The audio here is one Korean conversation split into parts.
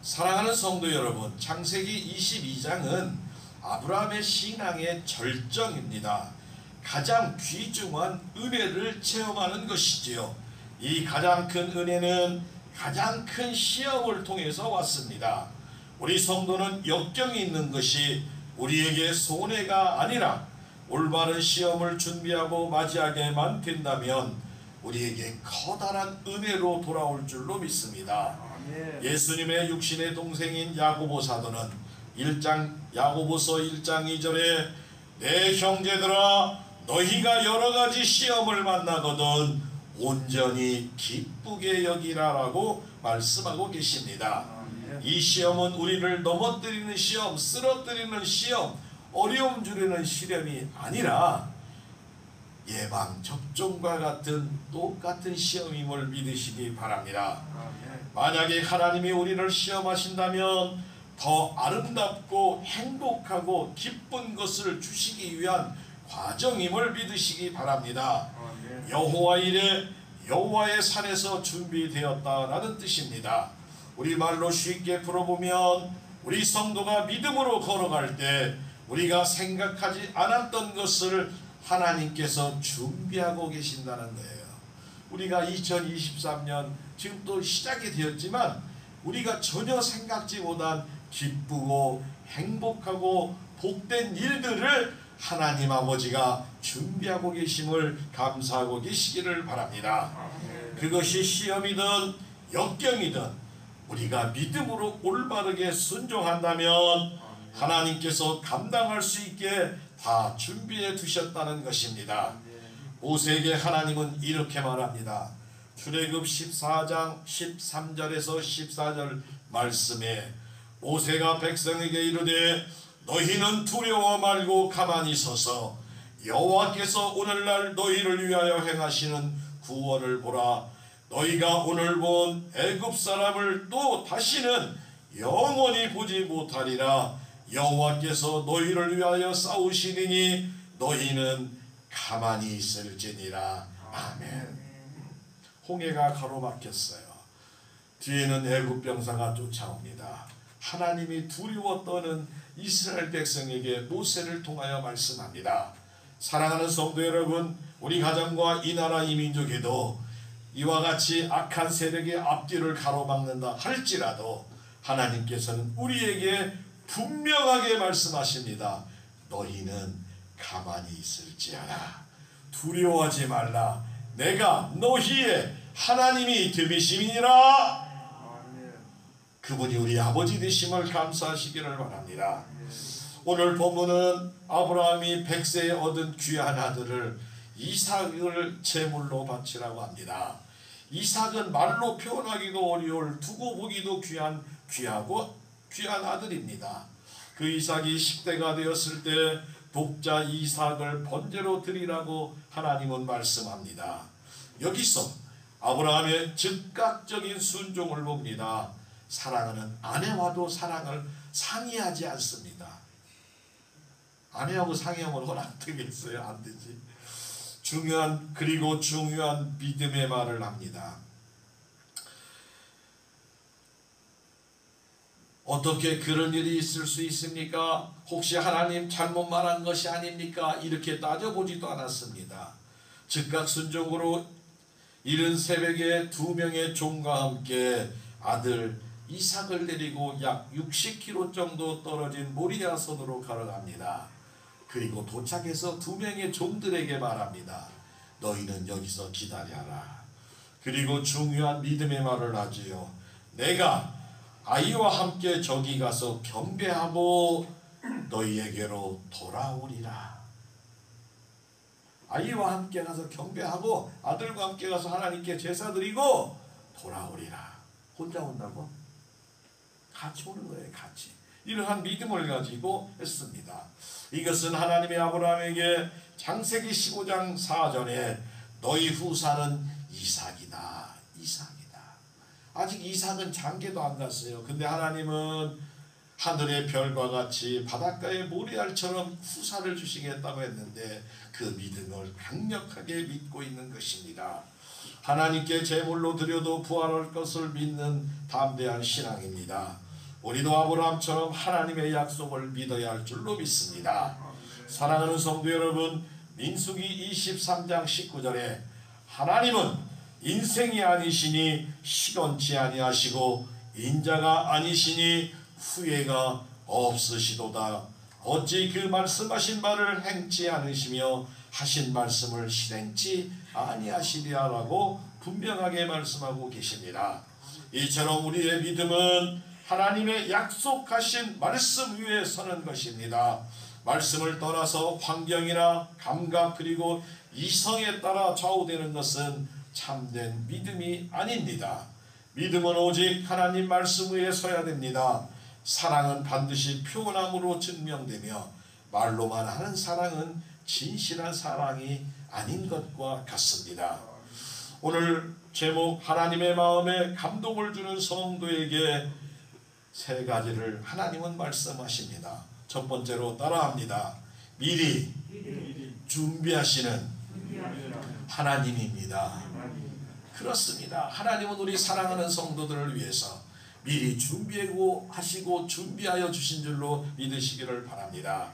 사랑하는 성도 여러분, 창세기 22장은 아브라함의 신앙의 절정입니다. 가장 귀중한 은혜를 체험하는 것이지요. 이 가장 큰 은혜는 가장 큰 시험을 통해서 왔습니다. 우리 성도는 역경이 있는 것이 우리에게 손해가 아니라 올바른 시험을 준비하고 맞이하게만 된다면 우리에게 커다란 은혜로 돌아올 줄로 믿습니다. 예수님의 육신의 동생인 야고보 사도는 야고보서 1장 2절에 내 형제들아 너희가 여러가지 시험을 만나거든 온전히 기쁘게 여기라라고 말씀하고 계십니다. 이 시험은 우리를 넘어뜨리는 시험, 쓰러뜨리는 시험, 어려움 주려는 시험이 아니라 예방 접종과 같은 똑같은 시험임을 믿으시기 바랍니다. 만약에 하나님이 우리를 시험하신다면 더 아름답고 행복하고 기쁜 것을 주시기 위한 과정임을 믿으시기 바랍니다. 여호와 이레 여호와의 산에서 준비되었다라는 뜻입니다. 우리말로 쉽게 풀어보면 우리 성도가 믿음으로 걸어갈 때 우리가 생각하지 않았던 것을 하나님께서 준비하고 계신다는 거예요. 우리가 2023년 지금 또 시작이 되었지만 우리가 전혀 생각지 못한 기쁘고 행복하고 복된 일들을 하나님 아버지가 준비하고 계심을 감사하고 계시기를 바랍니다. 그것이 시험이든 역경이든 우리가 믿음으로 올바르게 순종한다면 하나님께서 감당할 수 있게 다 준비해 두셨다는 것입니다. 모세에게 하나님은 이렇게 말합니다. 출애굽 14장 13절에서 14절 말씀에 모세가 백성에게 이르되 너희는 두려워 말고 가만히 서서 여호와께서 오늘날 너희를 위하여 행하시는 구원을 보라. 너희가 오늘 본 애굽 사람을 또 다시는 영원히 보지 못하리라. 여호와께서 너희를 위하여 싸우시리니 너희는 가만히 있을지니라. 아멘. 홍해가 가로막혔어요. 뒤에는 애굽 병사가 쫓아옵니다. 하나님이 두려워 떠는 이스라엘 백성에게 모세를 통하여 말씀합니다. 사랑하는 성도 여러분, 우리 가정과 이 나라 이 민족에도 이와 같이 악한 세력의 앞뒤를 가로막는다 할지라도 하나님께서는 우리에게 분명하게 말씀하십니다. 너희는 가만히 있을지어다. 두려워하지 말라. 내가 너희의 하나님이 됨이심이니라. 그분이 우리 아버지 되심을 감사하시기를 바랍니다. 오늘 본문은 아브라함이 100세에 얻은 귀한 아들을 이삭을 제물로 바치라고 합니다. 이삭은 말로 표현하기도 어려울 두고 보기도 귀하고 귀한 아들입니다. 그 이삭이 10대가 되었을 때 독자 이삭을 번제로 드리라고 하나님은 말씀합니다. 여기서 아브라함의 즉각적인 순종을 봅니다. 사랑하는 아내와도 사랑을 상의하지 않습니다. 아내하고 상의하면 안 되겠어요? 안 되지. 중요한 믿음의 말을 합니다. 어떻게 그런 일이 있을 수 있습니까? 혹시 하나님 잘못 말한 것이 아닙니까? 이렇게 따져보지도 않았습니다. 즉각 순종으로 이른 새벽에 2명의 종과 함께 아들 이삭을 데리고 약 60km 정도 떨어진 모리아산으로 걸어갑니다. 그리고 도착해서 2명의 종들에게 말합니다. 너희는 여기서 기다려라. 그리고 중요한 믿음의 말을 하지요. 내가 아이와 함께 저기 가서 경배하고 너희에게로 돌아오리라. 아이와 함께 가서 경배하고 아들과 함께 가서 하나님께 제사 드리고 돌아오리라. 혼자 온다고? 같이 오는 거예요. 같이. 이러한 믿음을 가지고 했습니다. 이것은 하나님의 아브라함에게 창세기 15장 4절에 너희 후사는 이삭이다. 아직 이삭은 장계도 안 갔어요. 근데 하나님은 하늘의 별과 같이 바닷가의 모래알처럼 후사를 주시겠다고 했는데 그 믿음을 강력하게 믿고 있는 것입니다. 하나님께 제물로 드려도 부활할 것을 믿는 담대한 신앙입니다. 우리도 아브라함처럼 하나님의 약속을 믿어야 할 줄로 믿습니다. 사랑하는 성도 여러분, 민수기 23장 19절에 하나님은 인생이 아니시니 시건치 아니하시고 인자가 아니시니 후회가 없으시도다. 어찌 그 말씀하신 바를 행치 않으시며 하신 말씀을 실행치 아니하시리라고 분명하게 말씀하고 계십니다. 이처럼 우리의 믿음은 하나님의 약속하신 말씀 위에 서는 것입니다. 말씀을 떠나서 환경이나 감각 그리고 이성에 따라 좌우되는 것은 참된 믿음이 아닙니다. 믿음은 오직 하나님 말씀 위에 서야 됩니다. 사랑은 반드시 표현함으로 증명되며 말로만 하는 사랑은 진실한 사랑이 아닌 것과 같습니다. 오늘 제목 하나님의 마음에 감동을 주는 성도에게 세 가지를 하나님은 말씀하십니다. 첫 번째로 따라합니다. 미리 준비하시는 하나님입니다. 그렇습니다. 하나님은 우리 사랑하는 성도들을 위해서 미리 준비하고 하시고 준비하여 주신 줄로 믿으시기를 바랍니다.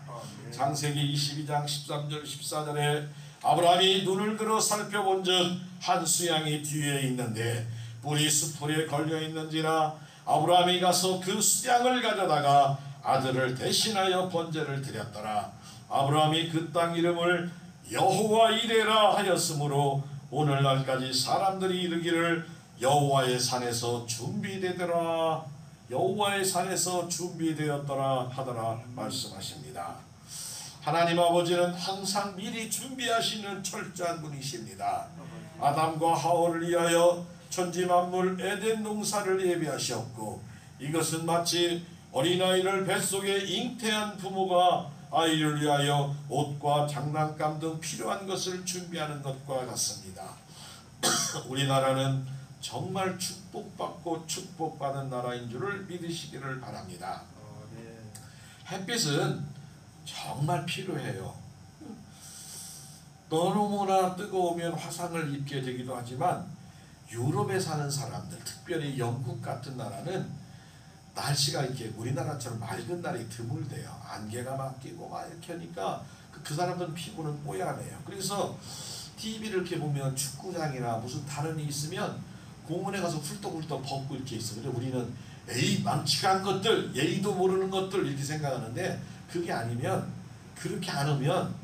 창세기 22장 13절 14절에 아브라함이 눈을 들어 살펴본 즉 한 수양이 뒤에 있는데 뿔이 수풀에 걸려 있는지라 아브라함이 가서 그 수양을 가져다가 아들을 대신하여 번제를 드렸더라. 아브라함이 그 땅 이름을 여호와 이레라 하였으므로 오늘날까지 사람들이 이르기를 여호와의 산에서 준비되더라, 여호와의 산에서 준비되었더라 하더라 말씀하십니다. 하나님 아버지는 항상 미리 준비하시는 철저한 분이십니다. 아담과 하와를 위하여 천지만물 에덴 농사를 예비하셨고 이것은 마치 어린아이를 뱃속에 잉태한 부모가 아이를 위하여 옷과 장난감 등 필요한 것을 준비하는 것과 같습니다. 우리나라는 정말 축복받고 축복받은 나라인 줄을 믿으시기를 바랍니다. 햇빛은 정말 필요해요. 너무나 뜨거우면 화상을 입게 되기도 하지만 유럽에 사는 사람들, 특별히 영국 같은 나라는 날씨가 이렇게 우리나라처럼 맑은 날이 드물대요. 안개가 막 끼고 막 이렇게 하니까 그 사람들은 피부는 뽀얗네요. 그래서 TV를 이렇게 보면 축구장이나 무슨 다른 일 있으면 공원에 가서 훌떡훌떡 벗고 이렇게 있어요. 근데 우리는 에이 망치한 것들, 예의도 모르는 것들 이렇게 생각하는데 그게 아니면 그렇게 안 하면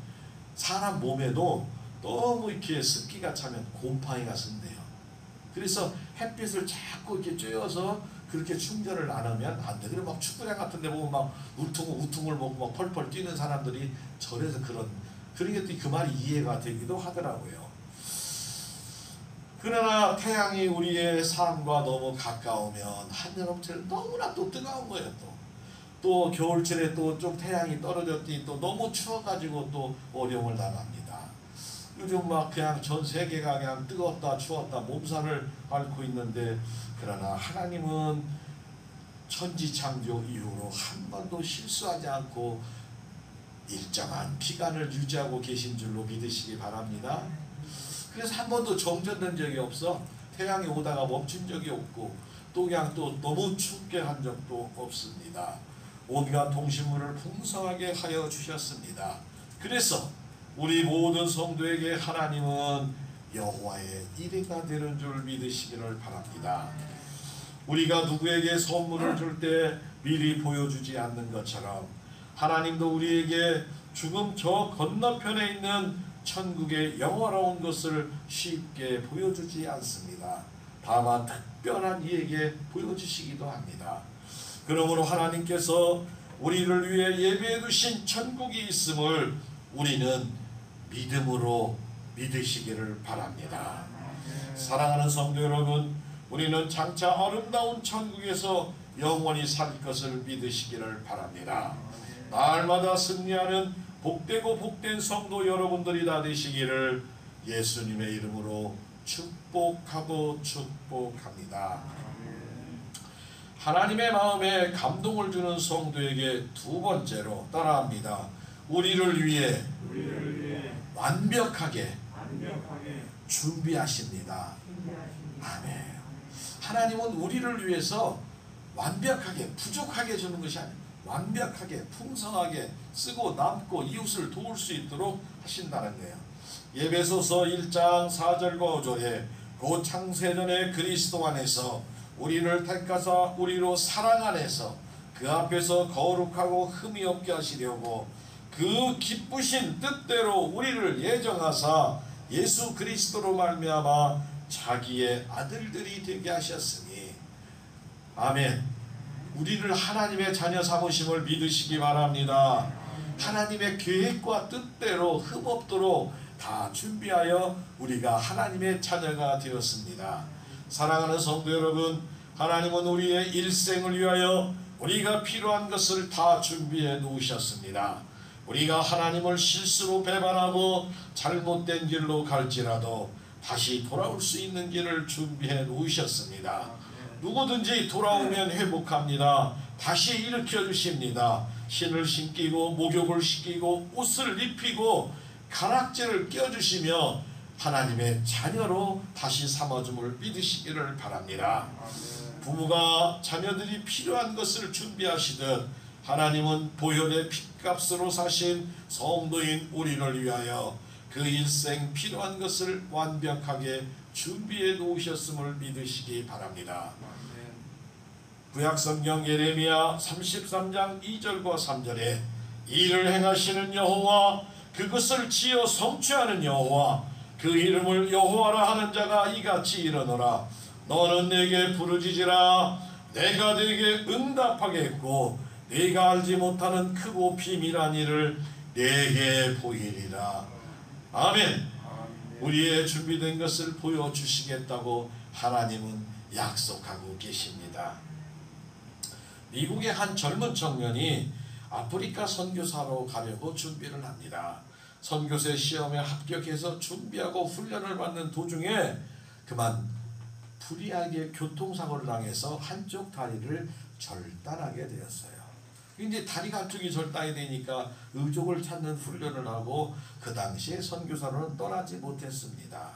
사람 몸에도 너무 이렇게 습기가 차면 곰팡이가 쓴대요. 그래서 햇빛을 자꾸 이렇게 쬐어서 그렇게 충전을 안 하면 안 돼. 그래 막 축구장 같은 데 보면 막 우퉁을 먹고 막 펄펄 뛰는 사람들이 절에서 그러니까 그 말이 이해가 되기도 하더라고요. 그러나 태양이 우리의 삶과 너무 가까우면 한여름철 너무나 또 뜨거운 거예요. 또 겨울철에 또 좀 태양이 떨어졌더니 또 너무 추워가지고 또 어려움을 당합니다. 요즘 막 그냥 전 세계가 그냥 뜨겁다 추웠다 몸살을 앓고 있는데 그러나 하나님은 천지창조 이후로 한 번도 실수하지 않고 일정한 기간을 유지하고 계신 줄로 믿으시기 바랍니다. 그래서 한 번도 정전된 적이 없어. 태양이 오다가 멈춘 적이 없고 또 그냥 또 너무 춥게 한 적도 없습니다. 온갖 동식물을 풍성하게 하여 주셨습니다. 그래서 우리 모든 성도에게 하나님은 여호와의 이레가 되는 줄 믿으시기를 바랍니다. 우리가 누구에게 선물을 줄 때 미리 보여주지 않는 것처럼 하나님도 우리에게 죽음 저 건너편에 있는 천국의 영원로운 것을 쉽게 보여주지 않습니다. 다만 특별한 이에게 보여주시기도 합니다. 그러므로 하나님께서 우리를 위해 예배해 두신 천국이 있음을 우리는 믿음으로 믿으시기를 바랍니다. 사랑하는 성도 여러분, 우리는 장차 아름다운 천국에서 영원히 살 것을 믿으시기를 바랍니다. 날마다 승리하는 복되고 복된 성도 여러분들이 다 되시기를 예수님의 이름으로 축복하고 축복합니다. 하나님의 마음에 감동을 주는 성도에게 두 번째로 따라합니다. 우리를 위해 완벽하게 준비하십니다. 아멘. 하나님은 우리를 위해서 완벽하게 부족하게 주는 것이 아니라 완벽하게 풍성하게 쓰고 남고 이웃을 도울 수 있도록 하신다는 거예요. 에베소서 1장 4절과 5절에 그 창세전에 그리스도 안에서 우리를 택하사 우리로 사랑 안에서 그 앞에서 거룩하고 흠이 없게 하시려고 그 기쁘신 뜻대로 우리를 예정하사 예수 그리스도로 말미암아 자기의 아들들이 되게 하셨으니. 아멘. 우리를 하나님의 자녀 삼으심을 믿으시기 바랍니다. 하나님의 계획과 뜻대로 흠없도록 다 준비하여 우리가 하나님의 자녀가 되었습니다. 사랑하는 성도 여러분, 하나님은 우리의 일생을 위하여 우리가 필요한 것을 다 준비해 놓으셨습니다. 우리가 하나님을 실수로 배반하고 잘못된 길로 갈지라도 다시 돌아올 수 있는 길을 준비해 놓으셨습니다. 누구든지 돌아오면 회복합니다. 다시 일으켜 주십니다. 신을 신기고 목욕을 시키고 옷을 입히고 가락지를 껴주시며 하나님의 자녀로 다시 삼아줌을 믿으시기를 바랍니다. 부모가 자녀들이 필요한 것을 준비하시듯 하나님은 보혈의 핏값으로 사신 성도인 우리를 위하여 그 일생 필요한 것을 완벽하게 준비해 놓으셨음을 믿으시기 바랍니다. 구약성경 예레미야 33장 2절과 3절에 이를 행하시는 여호와 그것을 지어 성취하는 여호와 그 이름을 여호와라 하는 자가 이같이 이르노라. 너는 내게 부르짖으라. 내가 네게 응답하겠고 네가 알지 못하는 크고 비밀한 일을 내게 보이리라. 아멘. 우리의 준비된 것을 보여주시겠다고 하나님은 약속하고 계십니다. 미국의 한 젊은 청년이 아프리카 선교사로 가려고 준비를 합니다. 선교사 시험에 합격해서 준비하고 훈련을 받는 도중에 그만 불의하게 교통사고를 당해서 한쪽 다리를 절단하게 되었어요. 이제 다리가 한쪽이 절단이 되니까 의족을 찾는 훈련을 하고 그 당시에 선교사로는 떠나지 못했습니다.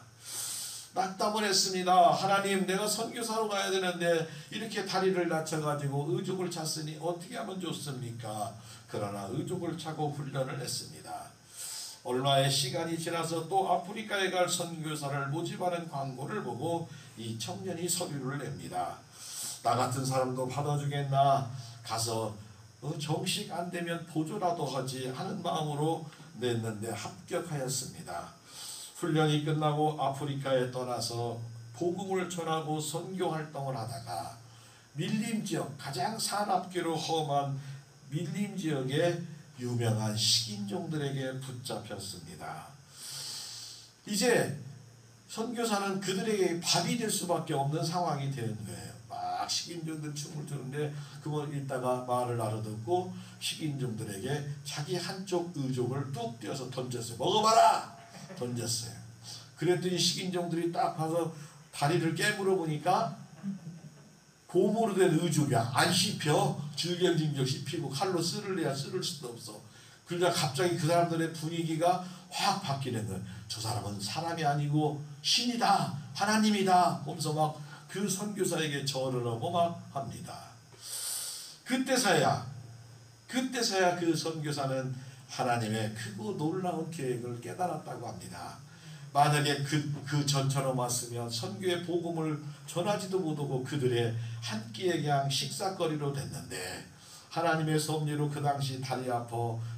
낙담을 했습니다. 하나님, 내가 선교사로 가야 되는데 이렇게 다리를 다쳐가지고 의족을 찾으니 어떻게 하면 좋습니까? 그러나 의족을 차고 훈련을 했습니다. 얼마의 시간이 지나서 또 아프리카에 갈 선교사를 모집하는 광고를 보고 이 청년이 서류를 냅니다. 나 같은 사람도 받아주겠나? 가서 정식 안 되면 보조라도 하지 하는 마음으로 냈는데 합격하였습니다. 훈련이 끝나고 아프리카에 떠나서 복음을 전하고 선교 활동을 하다가 밀림지역, 가장 산악계로 험한 밀림지역의 유명한 식인종들에게 붙잡혔습니다. 이제 선교사는 그들에게 밥이 될 수밖에 없는 상황이 되는 거예요. 막 식인종들 춤을 추는데 그걸 읽다가 말을 알아듣고 식인종들에게 자기 한쪽 의족을 뚝 떼어서 던졌어요. 먹어봐라! 던졌어요. 그랬더니 식인종들이 딱 봐서 다리를 깨물어 보니까 고무로 된 의족이야. 안 씹혀. 질경질경 씹히고 칼로 쓸을래야 쓸을 수도 없어. 그러자 갑자기 그 사람들의 분위기가 확 바뀌는 거예요. 저 사람은 사람이 아니고 신이다, 하나님이다 하면서 막 그 선교사에게 절을 하고 막 합니다. 그때서야 그 선교사는 하나님의 크고 놀라운 계획을 깨달았다고 합니다. 만약에 그 전처럼 왔으면 선교의 복음을 전하지도 못하고 그들의 한 끼의 그냥 식사거리로 됐는데 하나님의 섭리로 그 당시 다리 아파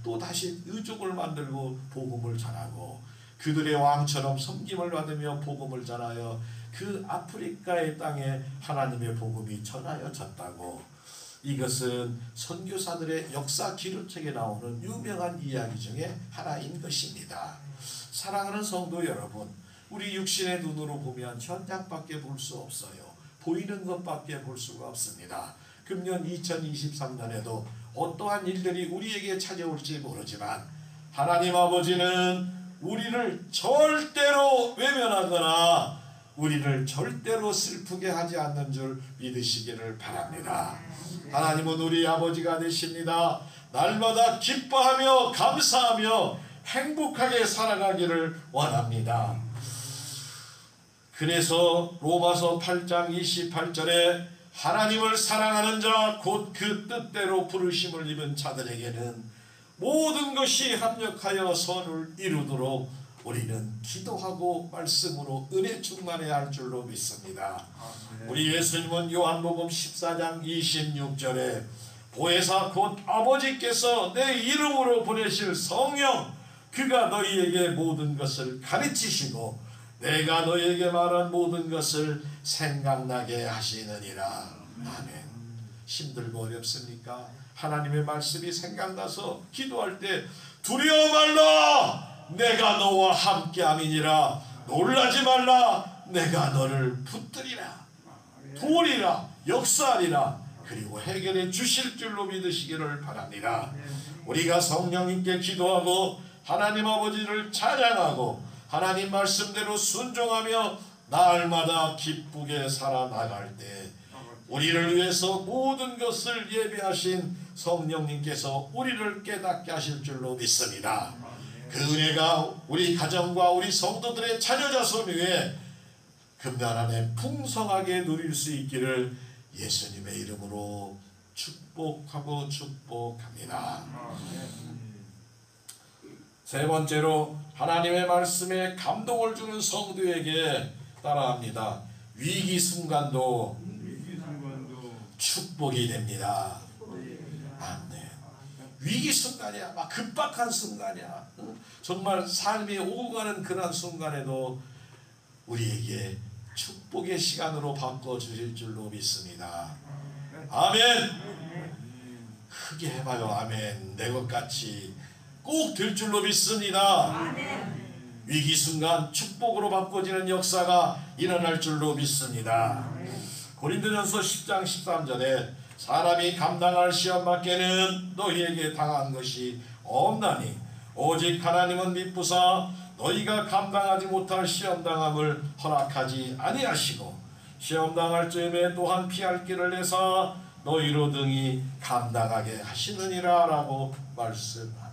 또 다시 의족을 만들고 복음을 전하고 그들의 왕처럼 섬김을 받으며 복음을 전하여 그 아프리카의 땅에 하나님의 복음이 전하여졌다고. 이것은 선교사들의 역사 기록책에 나오는 유명한 이야기 중에 하나인 것입니다. 사랑하는 성도 여러분, 우리 육신의 눈으로 보면 현장밖에 볼 수 없어요. 보이는 것밖에 볼 수가 없습니다. 금년 2023년에도 어떠한 일들이 우리에게 찾아올지 모르지만 하나님 아버지는 우리를 절대로 외면하거나 우리를 절대로 슬프게 하지 않는 줄 믿으시기를 바랍니다. 하나님은 우리 아버지가 되십니다. 날마다 기뻐하며 감사하며 행복하게 살아가기를 원합니다. 그래서 로마서 8장 28절에 하나님을 사랑하는 자 곧 그 뜻대로 부르심을 입은 자들에게는 모든 것이 합력하여 선을 이루도록 우리는 기도하고 말씀으로 은혜 충만해야 할 줄로 믿습니다. 우리 예수님은 요한복음 14장 26절에 보혜사 곧 아버지께서 내 이름으로 보내실 성령 그가 너희에게 모든 것을 가르치시고 내가 너희에게 말한 모든 것을 생각나게 하시느니라. 아멘. 힘들고 어렵습니까? 하나님의 말씀이 생각나서 기도할 때 두려워 말라 내가 너와 함께함이니라. 놀라지 말라 내가 너를 붙들리라 도우리라 역사하리라. 그리고 해결해 주실 줄로 믿으시기를 바랍니다. 우리가 성령님께 기도하고 하나님 아버지를 찬양하고 하나님 말씀대로 순종하며 날마다 기쁘게 살아나갈 때 우리를 위해서 모든 것을 예비하신 성령님께서 우리를 깨닫게 하실 줄로 믿습니다. 그 은혜가 우리 가정과 우리 성도들의 자녀 자손 위에 금년 안에 풍성하게 누릴 수 있기를 예수님의 이름으로 축복하고 축복합니다. 세 번째로 하나님의 말씀에 감동을 주는 성도에게 따라합니다. 위기 순간도 축복이 됩니다. 아멘. 위기 순간이야. 막 급박한 순간이야. 정말 삶이 오고 가는 그런 순간에도 우리에게 축복의 시간으로 바꿔주실 줄로 믿습니다. 아멘. 크게 해봐요. 아멘. 내 것 같이 꼭 될 줄로 믿습니다. 위기 순간 축복으로 바꿔지는 역사가 일어날 줄로 믿습니다. 고린도전서 10장 13절에 사람이 감당할 시험 밖에는 너희에게 당한 것이 없나니 오직 하나님은 미쁘사 너희가 감당하지 못할 시험당함을 허락하지 아니하시고 시험당할 즈음에 또한 피할 길을 내사 너희로 등이 감당하게 하시느니라 라고 말씀합니다.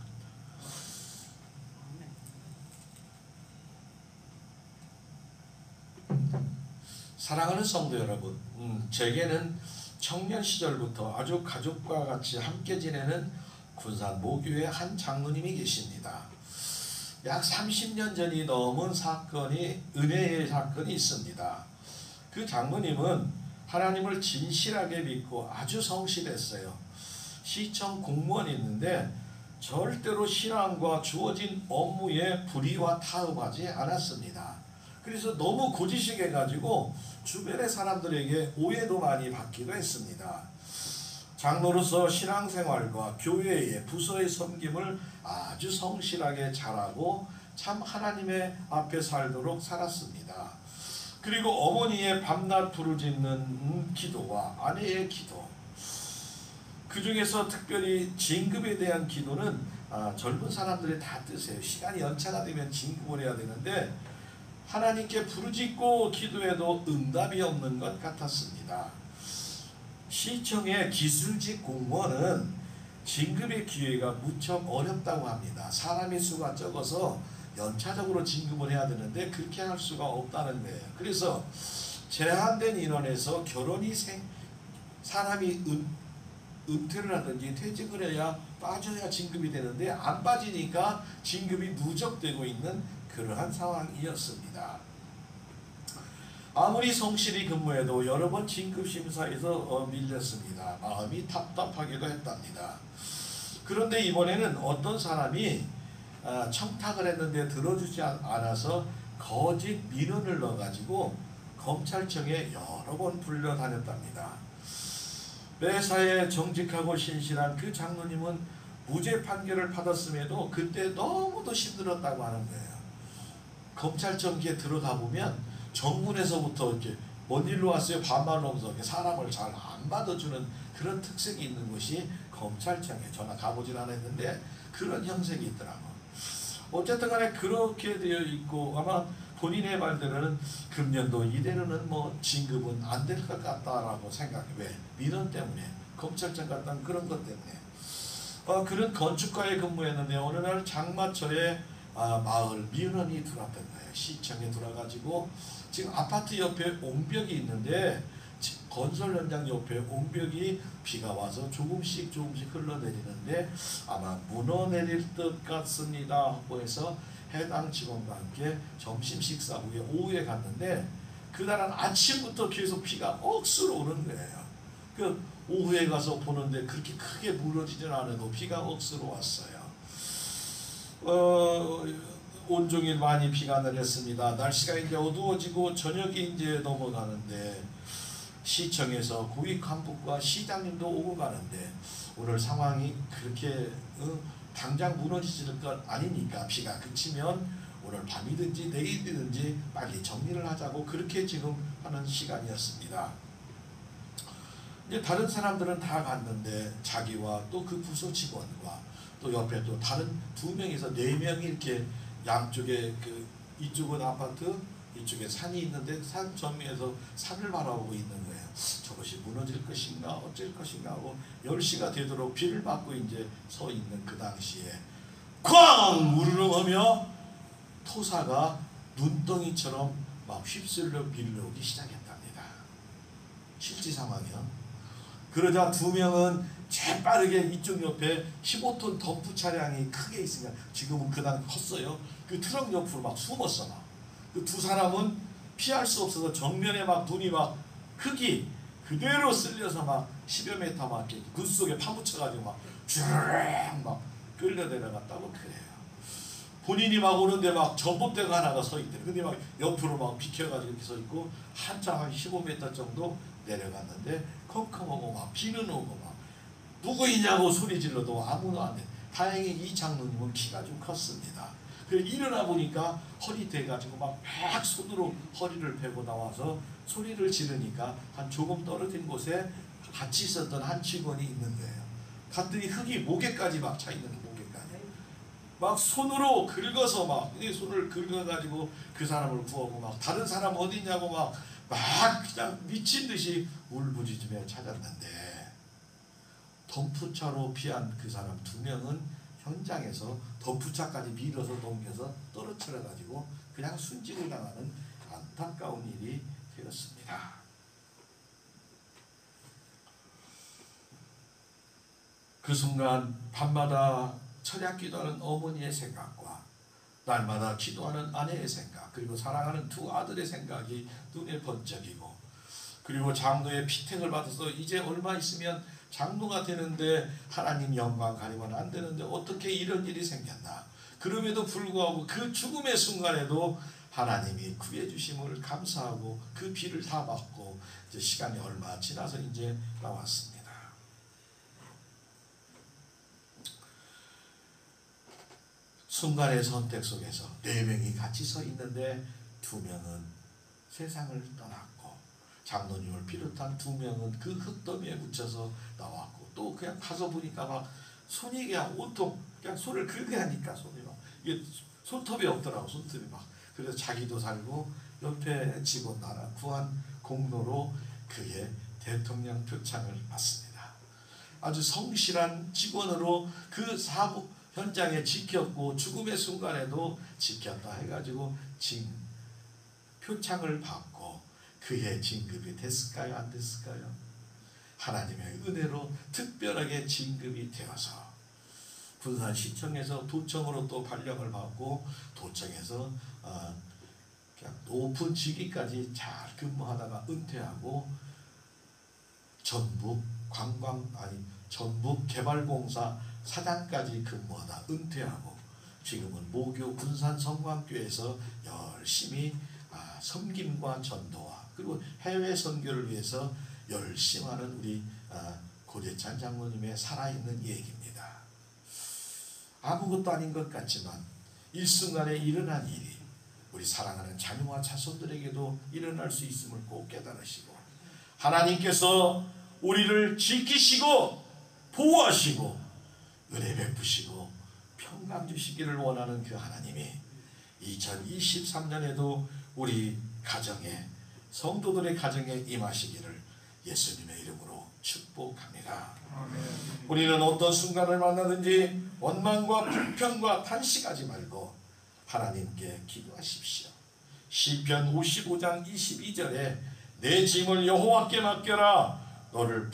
사랑하는 성도 여러분, 제게는 청년 시절부터 아주 가족과 같이 함께 지내는 군산 모교의 한 장로님이 계십니다. 약 30년 전이 넘은 사건이 은혜의 사건이 있습니다. 그 장로님은 하나님을 진실하게 믿고 아주 성실했어요. 시청 공무원이 있는데 절대로 신앙과 주어진 업무에 불의와 타협하지 않았습니다. 그래서 너무 고지식해가지고 주변의 사람들에게 오해도 많이 받기도 했습니다. 장로로서 신앙생활과 교회의 부서의 섬김을 아주 성실하게 잘하고 참 하나님의 앞에 살도록 살았습니다. 그리고 어머니의 밤낮 부르짖는 기도와 아내의 기도, 그 중에서 특별히 진급에 대한 기도는 젊은 사람들이 다 뜨세요. 시간이 연차가 되면 진급을 해야 되는데 하나님께 부르짖고 기도해도 응답이 없는 것 같았습니다. 시청의 기술직 공무원은 진급의 기회가 무척 어렵다고 합니다. 사람의 수가 적어서 연차적으로 진급을 해야 되는데 그렇게 할 수가 없다는 거예요. 그래서 제한된 인원에서 사람이 은퇴를 하든지 퇴직을 해야 빠져야 진급이 되는데 안 빠지니까 진급이 누적되고 있는 그러한 상황이었습니다. 아무리 성실히 근무해도 여러 번 진급심사에서 밀렸습니다. 마음이 답답하기도 했답니다. 그런데 이번에는 어떤 사람이 청탁을 했는데 들어주지 않아서 거짓 민원을 넣어가지고 검찰청에 여러 번 불려다녔답니다. 매사에 정직하고 신실한 그 장로님은 무죄 판결을 받았음에도 그때 너무도 힘들었다고 하는 거예요. 검찰청에 들어가 보면 정문에서부터 이렇게 뭔 일로 왔어요? 반말로 하면서 사람을 잘 안 받아주는 그런 특색이 있는 것이 검찰청에 전화 가보진 않았는데 그런 형색이 있더라고. 어쨌든 간에 그렇게 되어 있고 아마 본인의 말대로는 금년도 이대로는 뭐 진급은 안 될 것 같다라고 생각해. 왜? 민원 때문에. 검찰청 갔던 그런 것 때문에. 그런 건축가에 근무했는데 어느 날 장마철에 마을 민원이 들어왔던 거예요. 시청에 들어가지고 지금 아파트 옆에 옹벽이 있는데 건설 현장 옆에 옹벽이 비가 와서 조금씩 흘러내리는데 아마 무너내릴 것 같습니다 하고 해서 해당 직원과 함께 점심 식사 후에 오후에 갔는데 그날은 아침부터 계속 비가 억수로 오는 거예요. 그 오후에 가서 보는데 그렇게 크게 무너지진 않아도 비가 억수로 왔어요. 온종일 많이 비가 내렸습니다. 날씨가 이제 어두워지고 저녁이 이제 넘어가는데 시청에서 고위 간부과 시장님도 오고 가는데 오늘 상황이 그렇게 당장 무너지질 것 아니니까 비가 그치면 오늘 밤이든지 내일이든지 빨리 정리를 하자고 그렇게 지금 하는 시간이었습니다. 이제 다른 사람들은 다 갔는데 자기와 또 그 부서 직원과 또 옆에 또 다른 2명에서 4명이 이렇게 양쪽에 그 이쪽은 아파트 이쪽에 산이 있는데 산 정면에서 산을 바라보고 있는 거예요. 저것이 무너질 것인가 어쩔 것인가 하고 10시가 되도록 비를 맞고 이제 서 있는 그 당시에 쾅 우르릉하며 토사가 눈덩이처럼 막 휩쓸려 밀려오기 시작했답니다. 실제 상황이요. 그러자 2명은 재빠르게 이쪽 옆에 15톤 덤프 차량이 크게 있으니까 지금은 그당 컸어요. 그 트럭 옆으로 막 숨었어. 막. 그 2 사람은 피할 수 없어서 정면에 막 눈이 막 흙이 그대로 쓸려서 막 10여 미터 막 굴 속에 파묻혀가지고 막 쭈르륵 막 끌려 내려갔다고 그래요. 본인이 막 오는데 막 전봇대가 하나가 서 있대. 근데 막 옆으로 막 비켜가지고 이렇게 서 있고 한참 한 15m 정도 내려갔는데 컴컴하고 막 비는 오고 막 누구 있냐고 소리 질러도 아무도 안 돼. 다행히 이 장로님은 키가 좀 컸습니다. 그래서 일어나 보니까 허리 대가지고 막 손으로 허리를 베고 나와서 소리를 지르니까 한 조금 떨어진 곳에 같이 있었던 한 직원이 있는 거예요. 갔더니 흙이 목에까지 막 차 있는 목에까지. 막 손으로 긁어서 막 손을 긁어가지고 그 사람을 구하고 막 다른 사람 어디 있냐고 막 그냥 미친 듯이 울부짖으며 찾았는데 덤프차로 피한 그 사람 2명은 현장에서 덤프차까지 밀어서 넘겨서 떨어뜨려 가지고 그냥 순직을 당하는 안타까운 일이 되었습니다. 그 순간 밤마다 철야 기도하는 어머니의 생각과 날마다 기도하는 아내의 생각 그리고 사랑하는 2 아들의 생각이 눈에 번쩍이고 그리고 장로의 피택을 받아서 이제 얼마 있으면 장로가 되는데 하나님 영광 가리면 안 되는데 어떻게 이런 일이 생겼나. 그럼에도 불구하고 그 죽음의 순간에도 하나님이 구해주심을 감사하고 그 비를 다 맞고 이제 시간이 얼마 지나서 이제 나왔습니다. 순간의 선택 속에서 4명이 같이 서 있는데 2명은 세상을 떠났고 장로님을 비롯한 2명은 그 흙더미에 묻혀서 나왔고 또 그냥 가서 보니까 막 손이 그냥 온통 그냥 손을 긁으니까 손이 막 이게 손톱이 없더라고. 손톱이 막. 그래서 자기도 살고 옆에 직원 나라 구한 공로로 그의 대통령 표창을 받습니다. 아주 성실한 직원으로 그 사고 현장에 지켰고 죽음의 순간에도 지켰다 해가지고 표창을 받고 그의 진급이 됐을까요? 안 됐을까요? 하나님의 은혜로 특별하게 진급이 되어서 군산시청에서 도청으로 또 발령을 받고 도청에서 그냥 높은 직위까지 잘 근무하다가 은퇴하고 전북개발공사 사장까지 근무하다 은퇴하고 지금은 모교 군산성광교회에서 열심히 섬김과 전도와 그리고 해외 선교를 위해서 열심히 하는 우리 고재찬 장로님의 살아있는 얘기입니다. 아무것도 아닌 것 같지만 일순간에 일어난 일이 우리 사랑하는 자녀와 자손들에게도 일어날 수 있음을 꼭 깨달으시고 하나님께서 우리를 지키시고 보호하시고 은혜 베푸시고 평강 주시기를 원하는 그 하나님이 2023년에도 우리 가정에 성도들의 가정에 임하시기를 예수님의 이름으로 축복합니다. 아멘. 우리는 어떤 순간을 만나든지 원망과 불평과 탄식하지 말고 하나님께 기도하십시오. 시편 55장 22절에 내 짐을 여호와께 맡겨라. 너를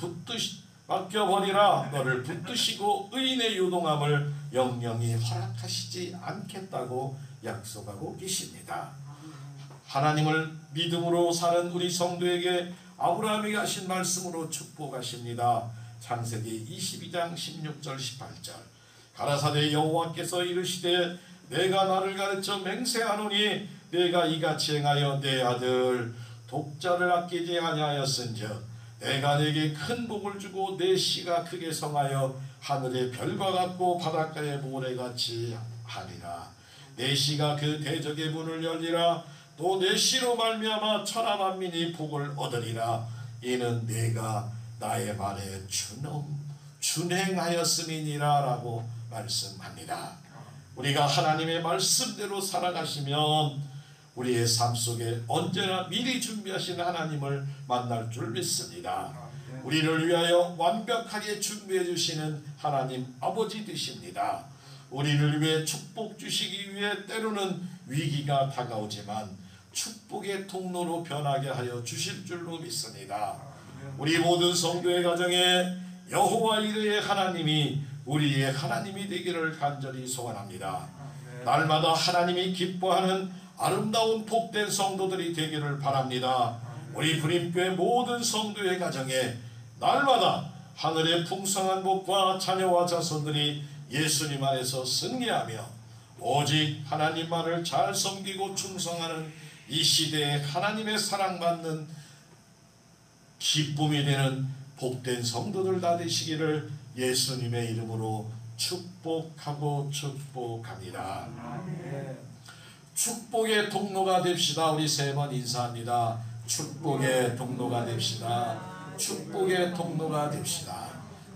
맡겨버리라. 너를 붙드시고 의인의 요동함을 영영히 허락하시지 않겠다고 약속하고 계십니다. 하나님을 믿음으로 사는 우리 성도에게 아브라함에게 하신 말씀으로 축복하십니다. 창세기 22장 16절 18절 가라사대 여호와께서 이르시되 내가 나를 가르쳐 맹세하노니 내가 이같이 행하여 내 아들 독자를 아끼지 아니하였은즉 내가 내게 큰 복을 주고 내 씨가 크게 성하여 하늘의 별과 같고 바닷가의 모래같이 하리라. 내 씨가 그 대적의 문을 열리라. 또 내 씨로 말미암아 천하 만민이 복을 얻으리라. 이는 내가 나의 말에 준행하였음이니라 라고 말씀합니다. 우리가 하나님의 말씀대로 살아가시면 우리의 삶 속에 언제나 미리 준비하신 하나님을 만날 줄 믿습니다. 우리를 위하여 완벽하게 준비해 주시는 하나님 아버지 되십니다. 우리를 위해 축복 주시기 위해 때로는 위기가 다가오지만 축복의 통로로 변하게 하여 주실 줄로 믿습니다. 우리 모든 성도의 가정에 여호와 이레의 하나님이 우리의 하나님이 되기를 간절히 소원합니다. 날마다 하나님이 기뻐하는 아름다운 복된 성도들이 되기를 바랍니다. 우리 불임교회 모든 성도의 가정에 날마다 하늘의 풍성한 복과 자녀와 자손들이 예수님 안에서 승리하며 오직 하나님만을 잘 섬기고 충성하는 이 시대에 하나님의 사랑받는 기쁨이 되는 복된 성도들 다 되시기를 예수님의 이름으로 축복하고 축복합니다. 축복의 통로가 됩시다. 우리 세 번 인사합니다. 축복의 통로가 됩시다. 축복의 통로가 됩시다.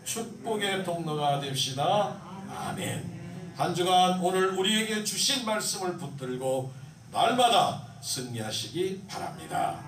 축복의 통로가 됩시다. 아멘. 한 주간 오늘 우리에게 주신 말씀을 붙들고 날마다 승리하시기 바랍니다.